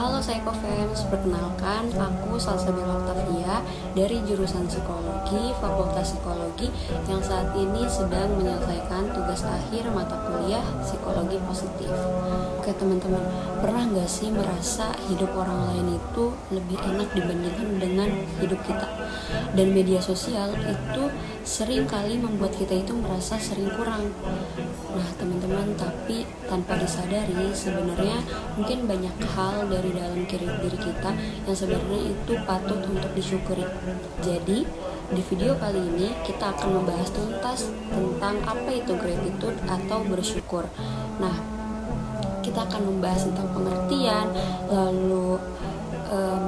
Halo Psychofans, perkenalkan aku Salsabila Octavia dari jurusan Psikologi, Fakultas Psikologi yang saat ini sedang menyelesaikan tugas akhir mata kuliah Psikologi Positif. Oke teman-teman, pernah gak sih merasa hidup orang lain itu lebih enak dibandingkan dengan hidup kita? Dan media sosial itu sering kali membuat kita itu merasa sering kurang. Nah teman-teman, tapi tanpa disadari sebenarnya mungkin banyak hal dari dalam diri kita yang sebenarnya itu patut untuk disyukuri. Jadi di video kali ini kita akan membahas tuntas tentang apa itu gratitude atau bersyukur. Nah, kita akan membahas tentang pengertian, lalu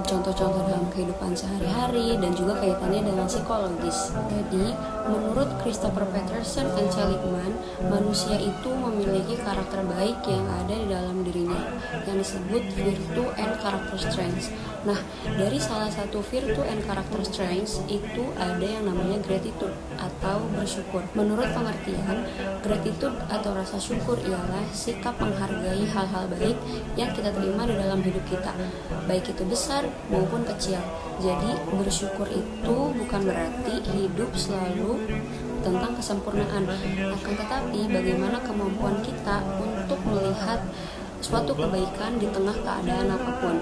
contoh-contoh dalam kehidupan sehari-hari dan juga kaitannya dengan psikologis. Jadi, menurut Christopher Peterson dan Seligman, manusia itu memiliki karakter baik yang ada di dalam dirinya yang disebut virtue and character strengths. Nah, dari salah satu virtue and character strengths itu ada yang namanya gratitude atau bersyukur. Menurut pengertian, gratitude atau rasa syukur ialah sikap menghargai hal-hal baik yang kita terima di dalam hidup kita, baik itu besar maupun kecil. Jadi bersyukur itu bukan berarti hidup selalu tentang kesempurnaan, akan tetapi bagaimana kemampuan kita untuk melihat suatu kebaikan di tengah keadaan apapun.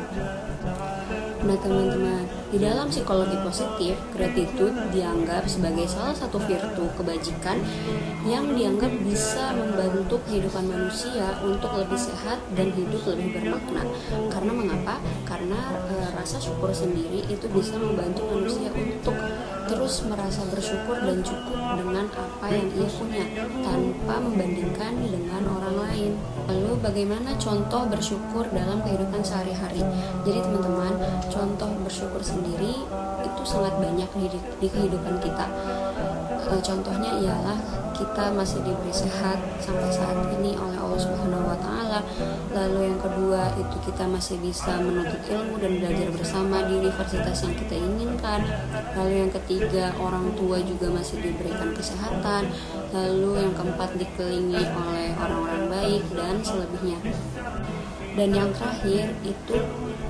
Nah teman-teman, di dalam psikologi positif, gratitude dianggap sebagai salah satu virtu kebajikan yang dianggap bisa membantu kehidupan manusia untuk lebih sehat dan hidup lebih bermakna. Karena mengapa? Karena rasa syukur sendiri itu bisa membantu manusia untuk terus merasa bersyukur dan cukup dengan apa yang ia punya tanpa membandingkan dengan orang lain. Lalu bagaimana contoh bersyukur dalam kehidupan sehari-hari? Jadi teman-teman, contoh bersyukur sendiri itu sangat banyak di kehidupan kita. Contohnya ialah kita masih diberi sehat sampai saat ini oleh Allah Subhanahu wa Ta'ala. Lalu yang kedua itu kita masih bisa menuntut ilmu dan belajar bersama di universitas yang kita inginkan. Lalu yang ketiga, orang tua juga masih diberikan kesehatan. Lalu yang keempat, dikelilingi oleh orang-orang baik dan selebihnya. Dan yang terakhir itu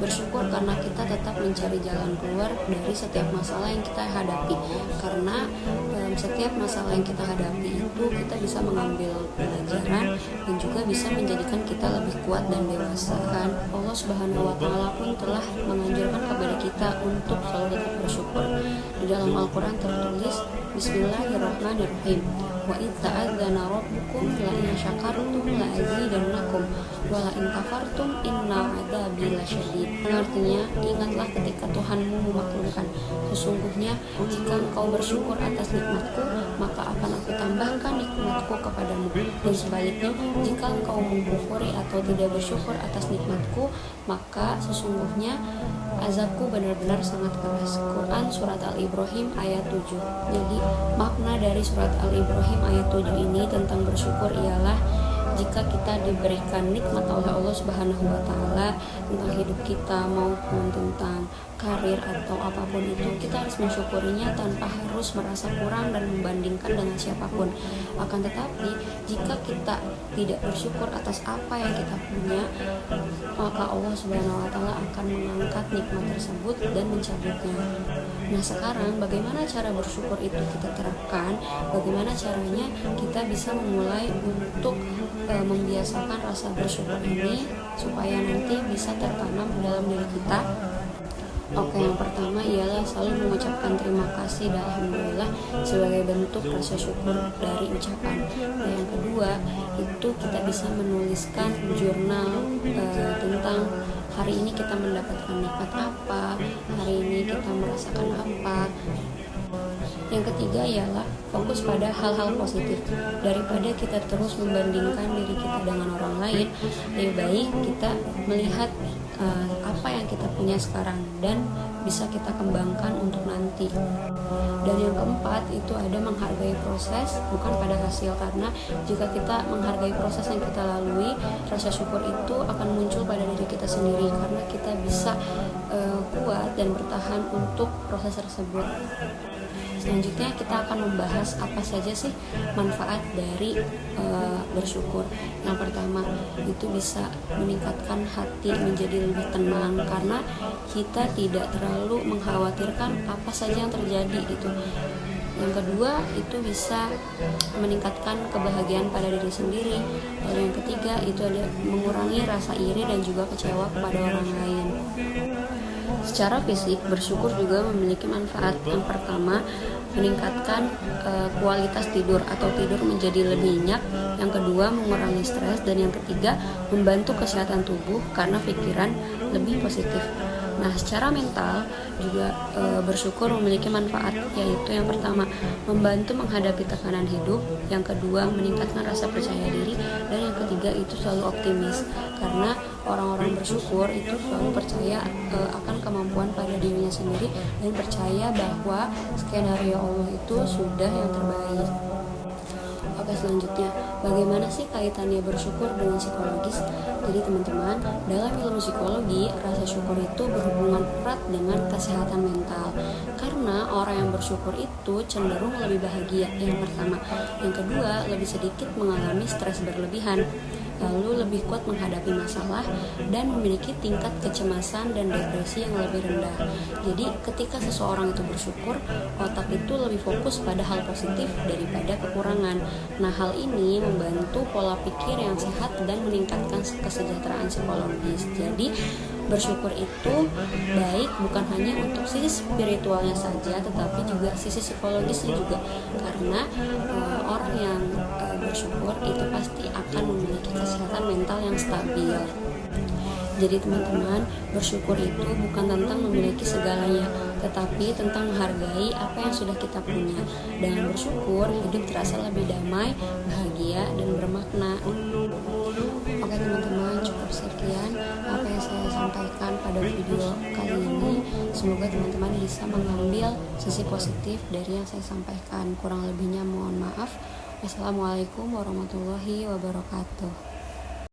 bersyukur karena kita tetap mencari jalan keluar dari setiap masalah yang kita hadapi. Karena dalam setiap masalah yang kita hadapi itu kita bisa mengambil pelajaran dan juga bisa menjadikan kita lebih kuat dan dewasa. Kan Allah Subhanahu wa Ta'ala pun telah menganjurkan kepada kita untuk selalu tetap bersyukur. Di dalam Al-Quran tertulis Bismillahirrahmanirrahim. Wa idza adzana rabbukum la in syakartum la azidannakum wa la in kafartum inna adzabi lasyadid. Artinya, ingatlah ketika Tuhanmu memaklumkan, sesungguhnya jika engkau bersyukur atas nikmatku, maka akan aku tambahkan nikmatku kepadamu. Dan sebaliknya, jika engkau mengkufuri atau tidak bersyukur atas nikmatku, maka sesungguhnya azabku benar-benar sangat keras. Quran Surat Al-Ibrahim ayat 7. Jadi makna dari Surat Al-Ibrahim ayat 7 ini tentang bersyukur ialah jika kita diberikan nikmat oleh Allah Subhanahu wa Ta'ala tentang hidup kita maupun tentang karir atau apapun itu, kita harus mensyukurinya tanpa harus merasa kurang dan membandingkan dengan siapapun. Akan tetapi jika kita tidak bersyukur atas apa yang kita punya, maka Allah Subhanahu wa Ta'ala akan mengangkat nikmat tersebut dan mencabutnya. Nah sekarang bagaimana cara bersyukur itu kita terapkan? Bagaimana caranya kita bisa memulai untuk membiasakan rasa bersyukur ini supaya nanti bisa tertanam dalam diri kita? Oke, yang pertama ialah selalu mengucapkan terima kasih dan alhamdulillah sebagai bentuk rasa syukur dari ucapan. Dan yang kedua itu kita bisa menuliskan jurnal tentang hari ini kita mendapatkan nikmat apa, hari ini kita merasakan apa. Yang ketiga ialah fokus pada hal-hal positif. Daripada kita terus membandingkan diri kita dengan orang lain, lebih baik kita melihat apa yang kita punya sekarang dan bisa kita kembangkan untuk nanti. Dan yang keempat itu ada menghargai proses bukan pada hasil, karena jika kita menghargai proses yang kita lalui, rasa syukur itu akan muncul pada diri kita sendiri karena kita bisa kuat dan bertahan untuk proses tersebut. Selanjutnya kita akan membahas apa saja sih manfaat dari bersyukur. Yang pertama, itu bisa meningkatkan hati menjadi lebih tenang karena kita tidak terlalu mengkhawatirkan apa saja yang terjadi gitu. Yang kedua, itu bisa meningkatkan kebahagiaan pada diri sendiri. Lalu yang ketiga, itu ada mengurangi rasa iri dan juga kecewa kepada orang lain. Secara fisik, bersyukur juga memiliki manfaat. Yang pertama, meningkatkan kualitas tidur atau tidur menjadi lebih nyenyak. Yang kedua, mengurangi stres. Dan yang ketiga, membantu kesehatan tubuh karena pikiran lebih positif. Nah, secara mental juga bersyukur memiliki manfaat, yaitu yang pertama, membantu menghadapi tekanan hidup. Yang kedua, meningkatkan rasa percaya diri. Dan yang ketiga, itu selalu optimis. Karena orang-orang bersyukur itu selalu percaya akan kemampuan pada dirinya sendiri dan percaya bahwa skenario Allah itu sudah yang terbaik. Oke, selanjutnya, bagaimana sih kaitannya bersyukur dengan psikologis? Jadi teman-teman, dalam ilmu psikologi, rasa syukur itu berhubungan erat dengan kesehatan mental. Karena orang yang bersyukur itu cenderung lebih bahagia, yang pertama. Yang kedua, lebih sedikit mengalami stres berlebihan. Lalu lebih kuat menghadapi masalah dan memiliki tingkat kecemasan dan depresi yang lebih rendah. Jadi ketika seseorang itu bersyukur, otak itu lebih fokus pada hal positif daripada kekurangan. Nah, hal ini membantu pola pikir yang sehat dan meningkatkan kesejahteraan psikologis. Jadi bersyukur itu baik bukan hanya untuk sisi spiritualnya saja, tetapi juga sisi psikologisnya juga. Karena orang yang bersyukur itu pasti akan memiliki kesehatan mental yang stabil. Jadi teman-teman, bersyukur itu bukan tentang memiliki segalanya, tetapi tentang menghargai apa yang sudah kita punya. Dengan bersyukur, hidup terasa lebih damai, bahagia, dan bermakna. Oke teman-teman, cukup sekian apa yang saya sampaikan pada video kali ini. Semoga teman-teman bisa mengambil sisi positif dari yang saya sampaikan. Kurang lebihnya mohon maaf. Wassalamualaikum warahmatullahi wabarakatuh.